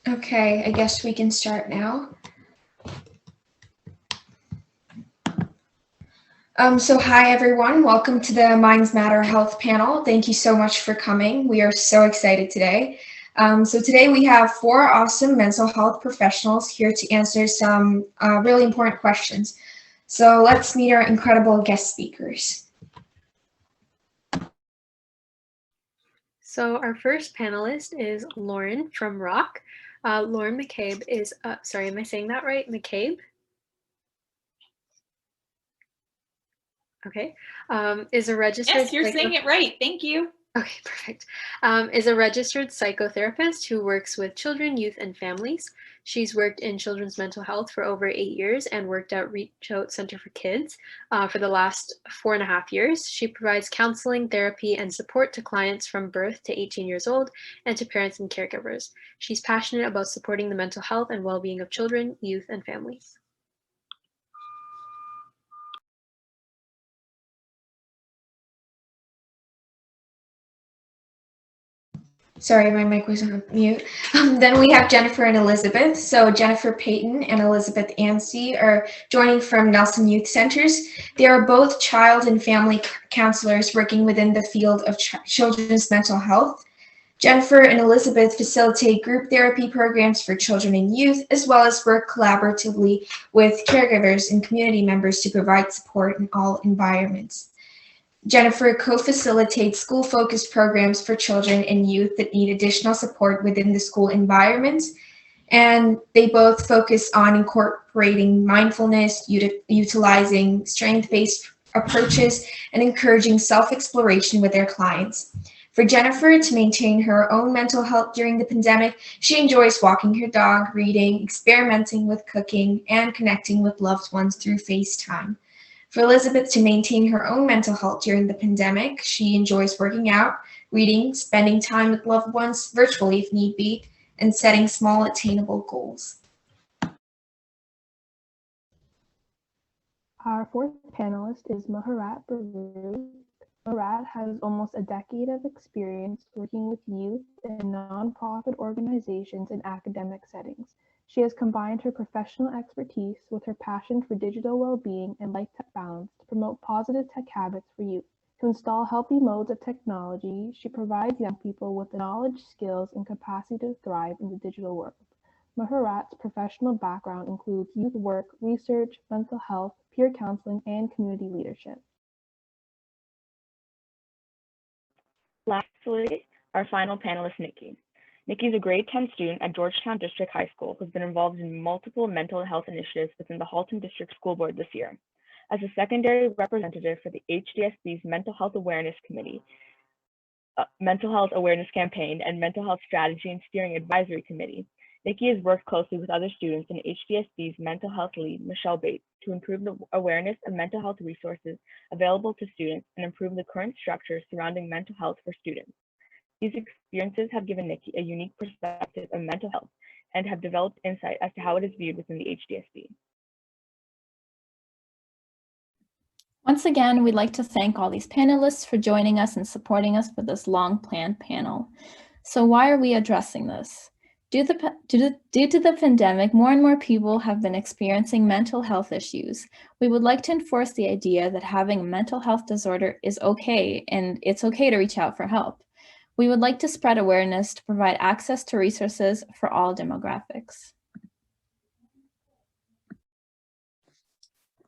Okay, I guess we can start now. So hi everyone, welcome to the Minds Matter Health panel. Thank you so much for coming. We are so excited today. So today we have 4 awesome mental health professionals here to answer some really important questions. So let's meet our incredible guest speakers. So our first panelist is Lauren from Rock. Lauren McCabe is, sorry, am I saying that right? McCabe? Okay. Is a registered— Yes, you're saying it right. Thank you. Okay, perfect. Is a registered psychotherapist who works with children, youth, and families. She's worked in children's mental health for over 8 years and worked at Reach Out Center for Kids for the last 4.5 years. She provides counseling, therapy, and support to clients from birth to 18 years old and to parents and caregivers. She's passionate about supporting the mental health and well-being of children, youth, and families. Sorry, my mic was on mute. Then we have Jennifer and Elizabeth. So Jennifer Payton and Elizabeth Ansey are joining from Nelson Youth Centers. They are both child and family counselors working within the field of children's mental health. Jennifer and Elizabeth facilitate group therapy programs for children and youth, as well as work collaboratively with caregivers and community members to provide support in all environments. Jennifer co-facilitates school-focused programs for children and youth that need additional support within the school environment, and they both focus on incorporating mindfulness, utilizing strength-based approaches, and encouraging self-exploration with their clients. For Jennifer, to maintain her own mental health during the pandemic, she enjoys walking her dog, reading, experimenting with cooking, and connecting with loved ones through FaceTime. For Elizabeth to maintain her own mental health during the pandemic, she enjoys working out, reading, spending time with loved ones virtually if need be, and setting small attainable goals. Our fourth panelist is Mehret Biruk. Mehret has almost a decade of experience working with youth in nonprofit organizations and academic settings. She has combined her professional expertise with her passion for digital well-being and life balance to promote positive tech habits for youth. To install healthy modes of technology, she provides young people with the knowledge, skills, and capacity to thrive in the digital world. Mehret's professional background includes youth work, research, mental health, peer counseling, and community leadership. Lastly, our final panelist, Nikki. Nikki is a grade 10 student at Georgetown District High School who's been involved in multiple mental health initiatives within the Halton District School Board this year. As a secondary representative for the HDSB's Mental Health Awareness Committee, Mental Health Awareness Campaign, and Mental Health Strategy and Steering Advisory Committee, Nikki has worked closely with other students and HDSB's mental health lead, Michelle Bates, to improve the awareness of mental health resources available to students and improve the current structure surrounding mental health for students. These experiences have given Nikki a unique perspective of mental health and have developed insight as to how it is viewed within the HDSB. Once again, we'd like to thank all these panelists for joining us and supporting us with this long-planned panel. So why are we addressing this? Due to the pandemic, more and more people have been experiencing mental health issues. We would like to enforce the idea that having a mental health disorder is okay, and it's okay to reach out for help. We would like to spread awareness to provide access to resources for all demographics.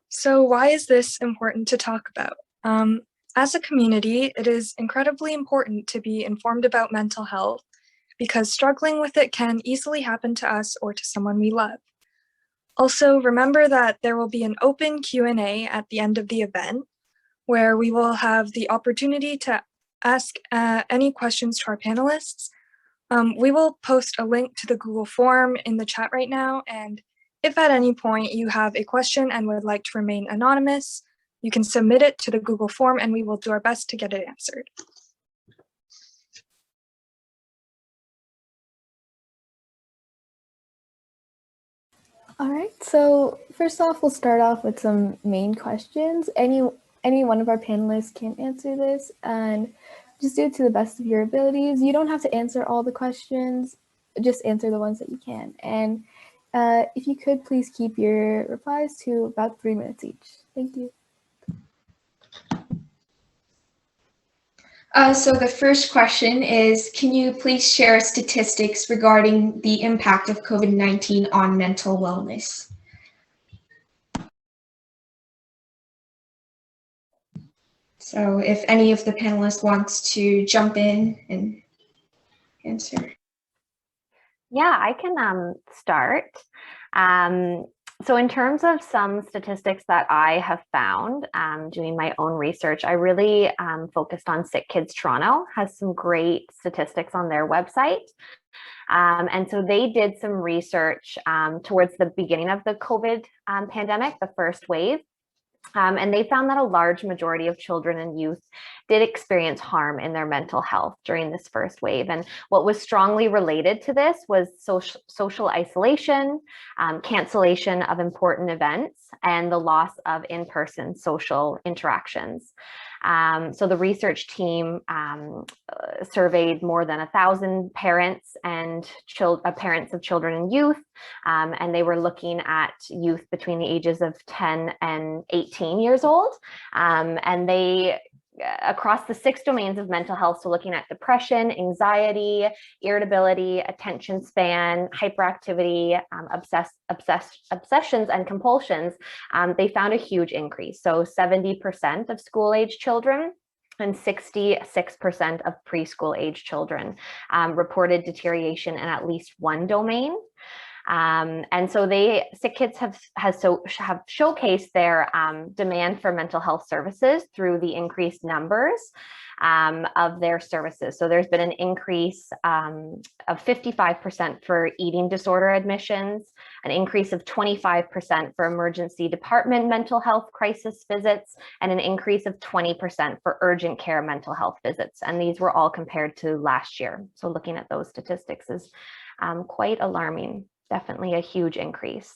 So why is this important to talk about? As a community, it is incredibly important to be informed about mental health because struggling with it can easily happen to us or to someone we love. Also, remember that there will be an open Q&A at the end of the event where we will have the opportunity to ask any questions to our panelists. We will post a link to the Google form in the chat right now, and if at any point you have a question and would like to remain anonymous, you can submit it to the Google form and we will do our best to get it answered. All right, so first off, we'll start off with some main questions. Any one of our panelists can answer this, and just do it to the best of your abilities. You don't have to answer all the questions. just answer the ones that you can. And if you could please keep your replies to about 3 minutes each. Thank you. So the first question is, can you please share statistics regarding the impact of COVID-19 on mental wellness? So if any of the panelists wants to jump in and answer. Yeah, I can start. So in terms of some statistics that I have found doing my own research, I really focused on Sick Kids Toronto, has some great statistics on their website. And so they did some research towards the beginning of the COVID pandemic, the first wave. And they found that a large majority of children and youth did experience harm in their mental health during this first wave. And what was strongly related to this was social isolation, cancellation of important events, and the loss of in-person social interactions. So the research team surveyed more than 1,000 parents and parents of children and youth, and they were looking at youth between the ages of 10 and 18 years old. And they, across the 6 domains of mental health, so looking at depression, anxiety, irritability, attention span, hyperactivity, obsessions, and compulsions, they found a huge increase. So 70% of school-age children and 66% of preschool age children reported deterioration in at least one domain. And so Sick Kids have showcased their demand for mental health services through the increased numbers of their services. So there's been an increase of 55% for eating disorder admissions, an increase of 25% for emergency department mental health crisis visits, and an increase of 20% for urgent care mental health visits. And these were all compared to last year. So looking at those statistics is quite alarming. Definitely a huge increase.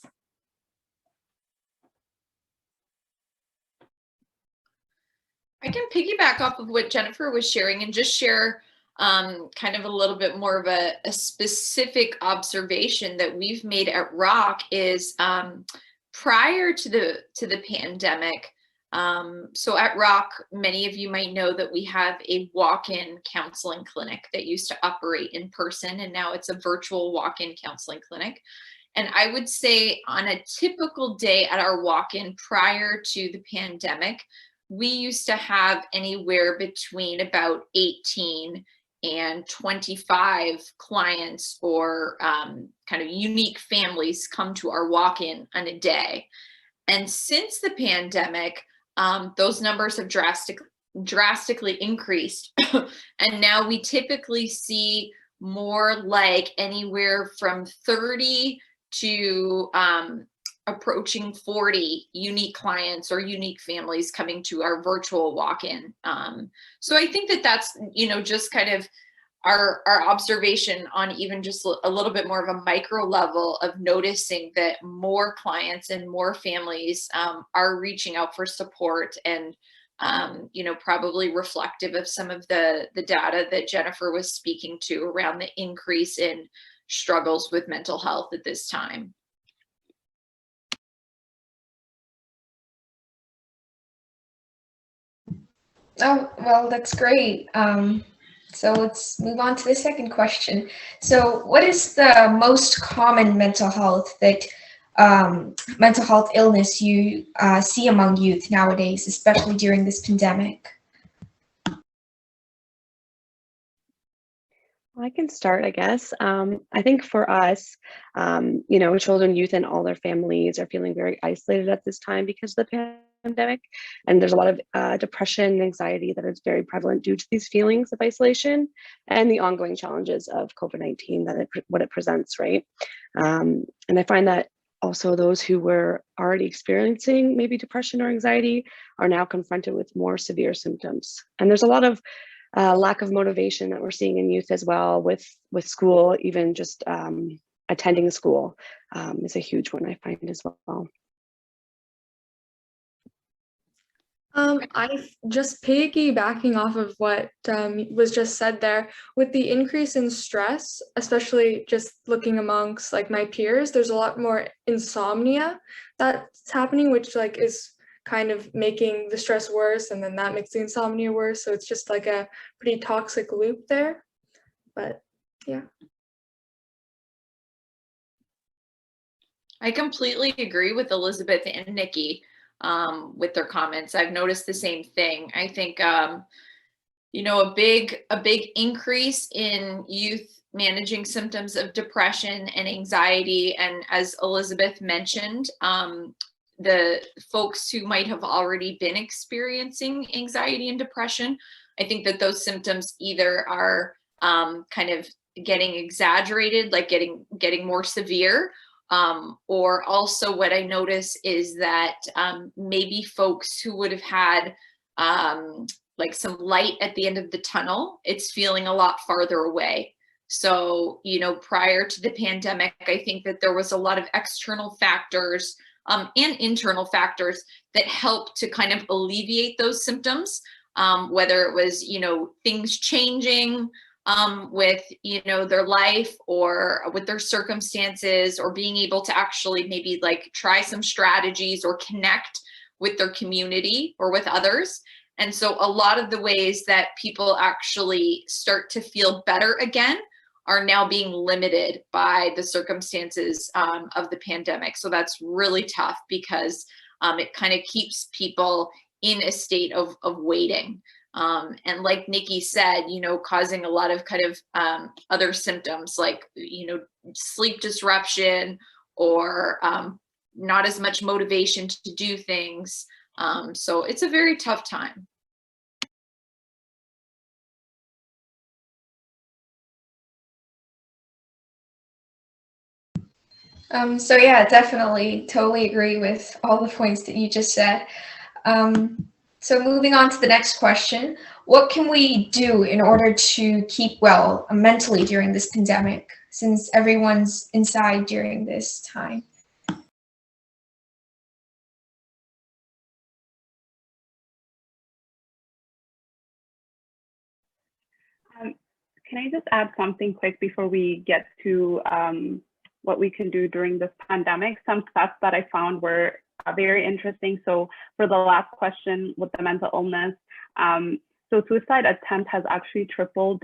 I can piggyback off of what Jennifer was sharing and just share kind of a little bit more of a specific observation that we've made at ROC is prior to the pandemic. So at ROC, many of you might know that we have a walk-in counseling clinic that used to operate in person, and now it's a virtual walk-in counseling clinic. And I would say on a typical day at our walk-in prior to the pandemic, we used to have anywhere between about 18 and 25 clients or kind of unique families come to our walk-in on a day. And since the pandemic, those numbers have drastically increased. And now we typically see more like anywhere from 30 to approaching 40 unique clients or unique families coming to our virtual walk-in. So I think that that's, just kind of our observation on even just a little bit more of a micro level of noticing that more clients and more families are reaching out for support, and probably reflective of some of the data that Jennifer was speaking to around the increase in struggles with mental health at this time. Oh, well, that's great. So let's move on to the second question. So what is the most common mental health illness you see among youth nowadays, especially during this pandemic? I can start, I guess. I think for us, children, youth, and all their families are feeling very isolated at this time because of the pandemic. And there's a lot of depression and anxiety that is very prevalent due to these feelings of isolation and the ongoing challenges of COVID-19 what it presents, right? And I find that also those who were already experiencing maybe depression or anxiety are now confronted with more severe symptoms. And there's a lot of lack of motivation that we're seeing in youth as well with school. Even just attending school is a huge one, I find, as well. Just piggybacking off of what was just said there, with the increase in stress, especially just looking amongst like my peers, there's a lot more insomnia that's happening, which like is kind of making the stress worse, and then that makes the insomnia worse. So it's just like a pretty toxic loop there. But yeah. I completely agree with Elizabeth and Nikki with their comments. I've noticed the same thing. I think you know, a big increase in youth managing symptoms of depression and anxiety, and as Elizabeth mentioned, the folks who might have already been experiencing anxiety and depression, I think that those symptoms either are kind of getting exaggerated, like getting more severe, or also what I notice is that maybe folks who would have had like some light at the end of the tunnel, it's feeling a lot farther away. So, you know, prior to the pandemic, I think that there was a lot of external factors and internal factors that helped to kind of alleviate those symptoms, whether it was, you know, things changing with, you know, their life or with their circumstances, or being able to actually maybe like try some strategies or connect with their community or with others. And so a lot of the ways that people actually start to feel better again are now being limited by the circumstances of the pandemic. So that's really tough because it kind of keeps people in a state of waiting. And like Nikki said, you know, causing a lot of kind of other symptoms like, you know, sleep disruption or not as much motivation to do things. So it's a very tough time. So yeah, definitely, totally agree with all the points that you just said. So moving on to the next question, what can we do in order to keep well mentally during this pandemic, since everyone's inside during this time? Can I just add something quick before we get to what we can do during this pandemic? Some stats that I found were very interesting. So for the last question with the mental illness, so suicide attempt has actually tripled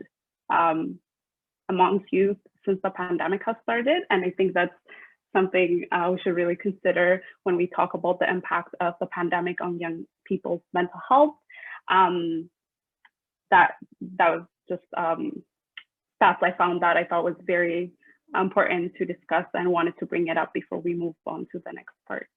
amongst youth since the pandemic has started. And I think that's something we should really consider when we talk about the impact of the pandemic on young people's mental health. That was just stats I found that I thought was very important to discuss, and wanted to bring it up before we move on to the next part.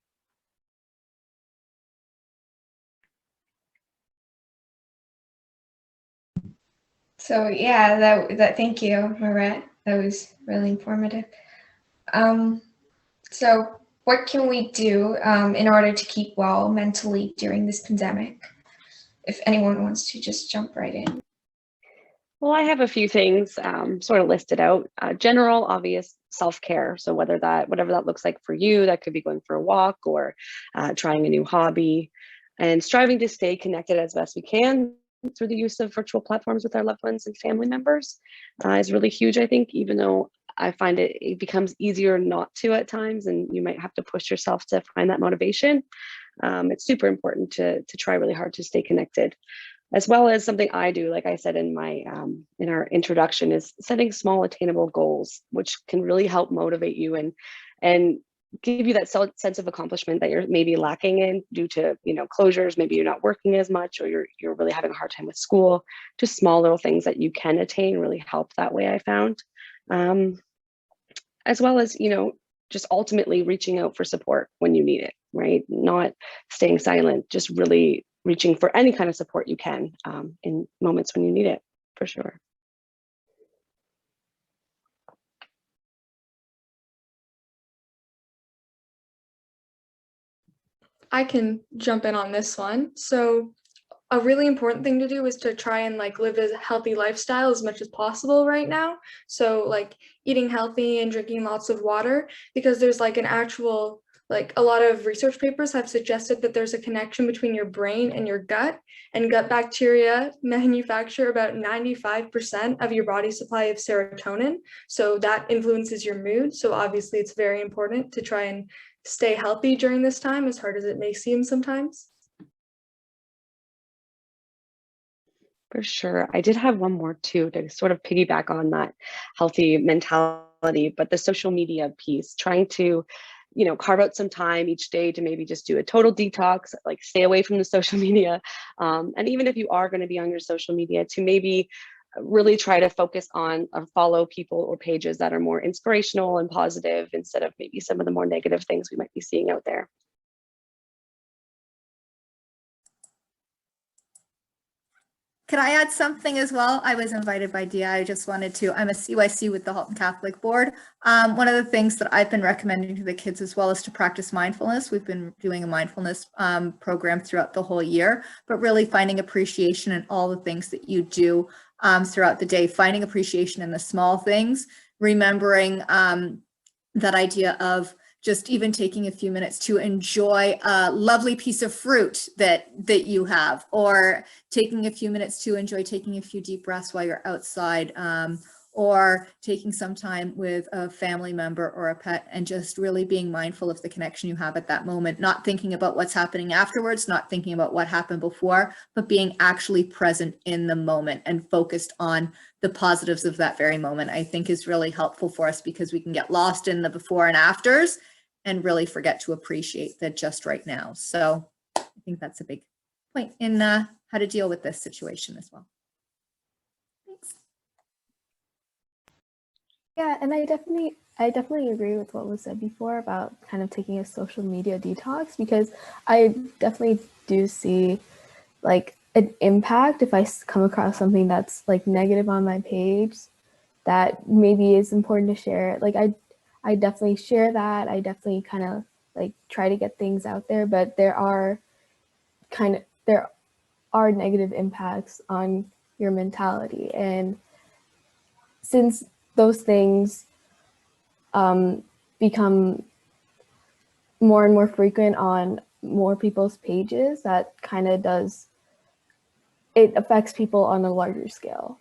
So yeah, that thank you, Mehret. That was really informative. So what can we do in order to keep well mentally during this pandemic? If anyone wants to just jump right in. Well, I have a few things sort of listed out. General, obvious self-care. So whatever that looks like for you, that could be going for a walk or trying a new hobby, and striving to stay connected as best we can through the use of virtual platforms with our loved ones and family members is really huge, I think, even though I find it becomes easier not to at times, and you might have to push yourself to find that motivation. It's super important to try really hard to stay connected, as well as something I do, like I said in my in our introduction, is setting small attainable goals, which can really help motivate you and give you that sense of accomplishment that you're maybe lacking in due to, you know, closures. Maybe you're not working as much, or you're really having a hard time with school. Just small little things that you can attain really help that way, I found. As well as, you know, just ultimately reaching out for support when you need it, right? Not staying silent, just really reaching for any kind of support you can in moments when you need it, for sure. I can jump in on this one. So a really important thing to do is to try and like live a healthy lifestyle as much as possible right now. So like eating healthy and drinking lots of water, because there's like an actual like a lot of research papers have suggested that there's a connection between your brain and your gut, and gut bacteria manufacture about 95% of your body's supply of serotonin. So that influences your mood. So obviously it's very important to try and stay healthy during this time, as hard as it may seem sometimes. For sure. I did have one more too, to sort of piggyback on that healthy mentality, but the social media piece, trying to, carve out some time each day to maybe just do a total detox, like stay away from the social media. And even if you are going to be on your social media, to maybe really try to focus on or follow people or pages that are more inspirational and positive instead of maybe some of the more negative things we might be seeing out there. Could I add something as well? I was invited by Dia. I just wanted to, I'm a CYC with the Halton Catholic Board. One of the things that I've been recommending to the kids as well is to practice mindfulness. We've been doing a mindfulness program throughout the whole year, but really finding appreciation in all the things that you do throughout the day, finding appreciation in the small things, remembering that idea of just even taking a few minutes to enjoy a lovely piece of fruit that you have, or taking a few minutes to enjoy taking a few deep breaths while you're outside, or taking some time with a family member or a pet and just really being mindful of the connection you have at that moment, not thinking about what's happening afterwards, not thinking about what happened before, but being actually present in the moment and focused on the positives of that very moment, I think is really helpful for us, because we can get lost in the before and afters and really forget to appreciate the just right now. So I think that's a big point in how to deal with this situation as well. Thanks. Yeah, and I definitely agree with what was said before about kind of taking a social media detox, because I definitely do see like an impact if I come across something that's like negative on my page that maybe is important to share. Like I definitely share that. I definitely kind of like try to get things out there, but there are negative impacts on your mentality. And since those things become more and more frequent on more people's pages, that kind of it affects people on a larger scale.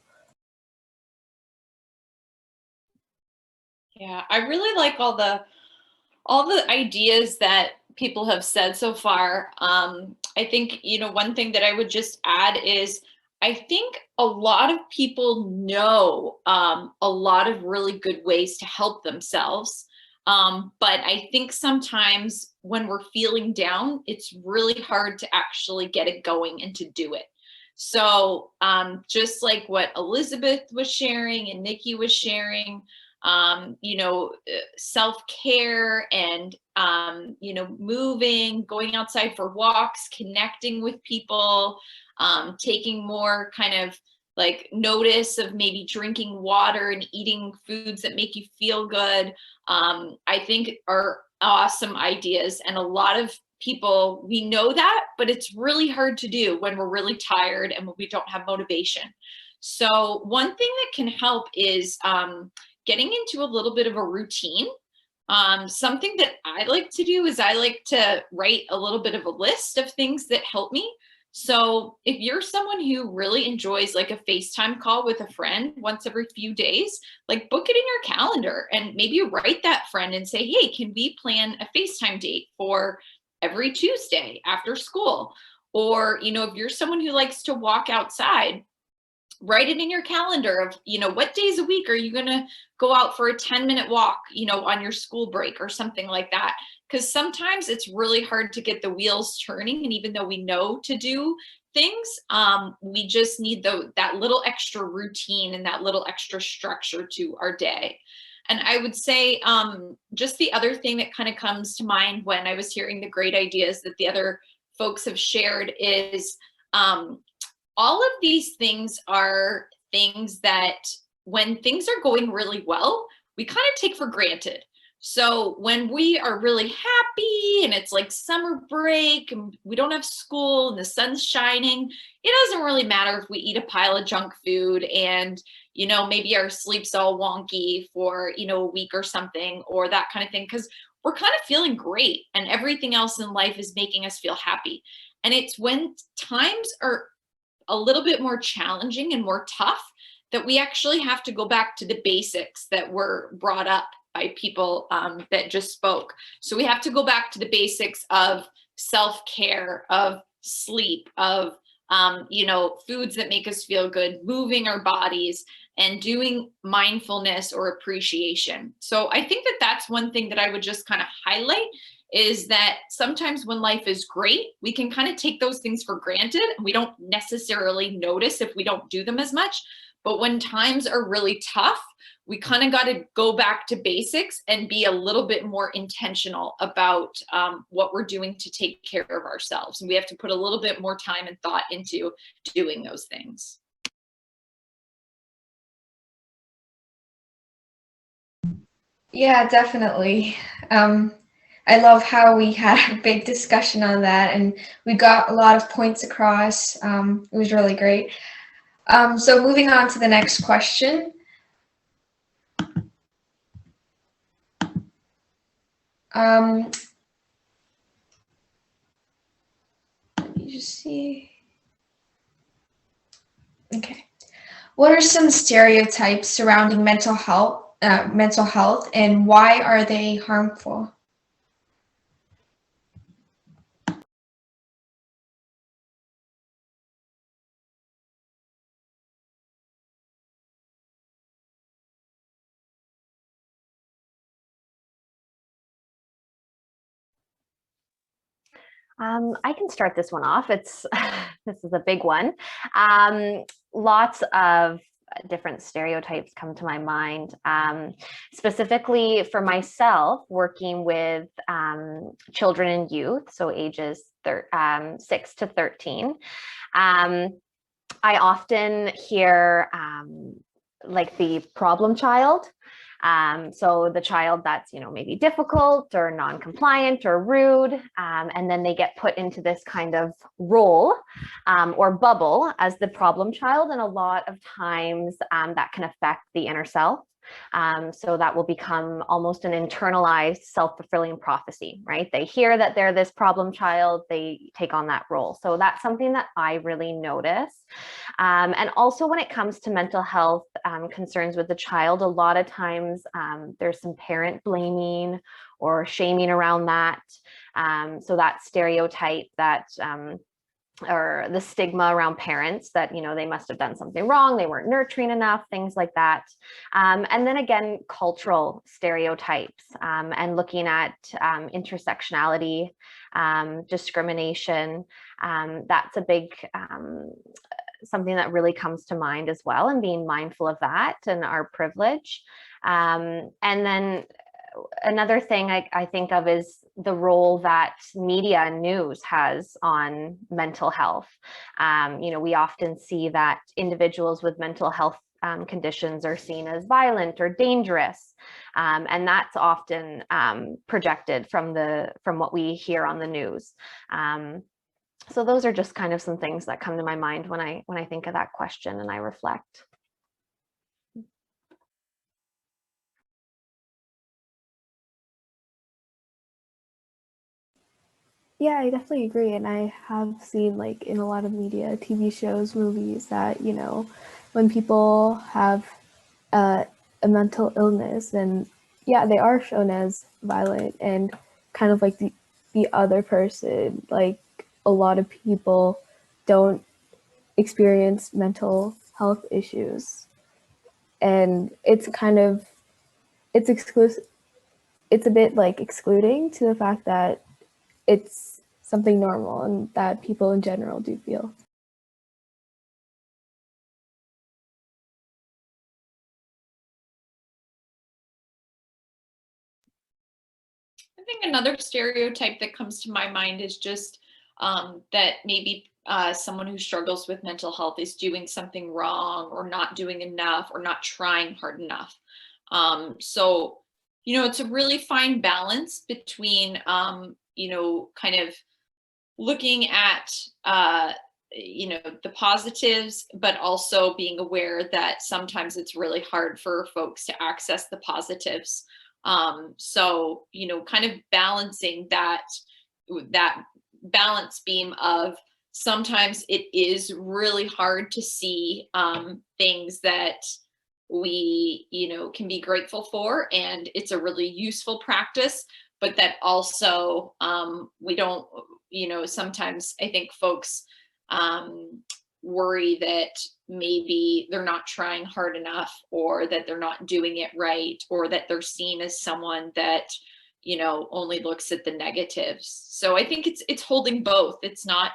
Yeah, I really like all the ideas that people have said so far. I think, one thing that I would just add is I think a lot of people know a lot of really good ways to help themselves. But I think sometimes when we're feeling down, it's really hard to actually get it going and to do it. So just like what Elizabeth was sharing and Nikki was sharing, self-care and, moving, going outside for walks, connecting with people, taking more kind of like notice of maybe drinking water and eating foods that make you feel good, I think are awesome ideas. And a lot of people, we know that, but it's really hard to do when we're really tired and when we don't have motivation. So one thing that can help is getting into a little bit of a routine. Something that I like to do is I like to write a little bit of a list of things that help me. So if you're someone who really enjoys like a FaceTime call with a friend once every few days, like book it in your calendar and maybe write that friend and say, hey, can we plan a FaceTime date for every Tuesday after school? Or, if you're someone who likes to walk outside, write it in your calendar of, what days a week are you going to go out for a 10-minute walk, on your school break or something like that. Because sometimes it's really hard to get the wheels turning. And even though we know to do things, we just need that little extra routine and that little extra structure to our day. And I would say just the other thing that kind of comes to mind when I was hearing the great ideas that the other folks have shared is all of these things are things that when things are going really well, we kind of take for granted. So when we are really happy and it's like summer break and we don't have school and the sun's shining, it doesn't really matter if we eat a pile of junk food and, maybe our sleep's all wonky for, a week or something or that kind of thing. Because we're kind of feeling great and everything else in life is making us feel happy. And it's when times are a little bit more challenging and more tough that we actually have to go back to the basics that were brought up by people that just spoke. So we have to go back to the basics of self-care, of sleep, of foods that make us feel good, moving our bodies, and doing mindfulness or appreciation. So I think that that's one thing that I would just kind of highlight, is that sometimes when life is great, we can kind of take those things for granted and we don't necessarily notice if we don't do them as much. But when times are really tough, we kind of got to go back to basics and be a little bit more intentional about what we're doing to take care of ourselves. And we have to put a little bit more time and thought into doing those things. Yeah, definitely. I love how we had a big discussion on that and we got a lot of points across. It was really great. So moving on to the next question. Let me just see. Okay. What are some stereotypes surrounding mental health, and why are they harmful? I can start this one off. This is a big one. Lots of different stereotypes come to my mind. Specifically for myself, working with children and youth, so ages 6 to 13, I often hear like the problem child. So the child that's, maybe difficult or non-compliant or rude, and then they get put into this kind of role or bubble as the problem child. And a lot of times that can affect the inner self. So that will become almost an internalized self-fulfilling prophecy, right? They hear that they're this problem child, they take on that role. So that's something that I really notice. And also when it comes to mental health concerns with the child, a lot of times there's some parent blaming or shaming around that. So that stereotype that or the stigma around parents that, they must have done something wrong, they weren't nurturing enough, things like that. And then again, cultural stereotypes and looking at intersectionality, discrimination. That's a big something that really comes to mind as well, and being mindful of that and our privilege. And then another thing I think of is the role that media and news has on mental health. We often see that individuals with mental health conditions are seen as violent or dangerous. And that's often projected from what we hear on the news. So those are just kind of some things that come to my mind when I think of that question and I reflect. Yeah, I definitely agree. And I have seen, like, in a lot of media, TV shows, movies, that, when people have a mental illness, then yeah, they are shown as violent and kind of like the other person. Like, a lot of people don't experience mental health issues. And it's exclusive. It's a bit like excluding to the fact that it's something normal and that people in general do feel. I think another stereotype that comes to my mind is just that maybe someone who struggles with mental health is doing something wrong or not doing enough or not trying hard enough. So, it's a really fine balance between, kind of looking at, the positives, but also being aware that sometimes it's really hard for folks to access the positives. So, you know, kind of balancing that balance beam of sometimes it is really hard to see things that we, you know, can be grateful for, and it's a really useful practice, but that also we don't, you know, sometimes I think folks worry that maybe they're not trying hard enough, or that they're not doing it right, or that they're seen as someone that, you know, only looks at the negatives. So I think it's holding both. It's not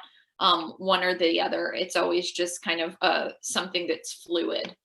one or the other. It's always just kind of something that's fluid.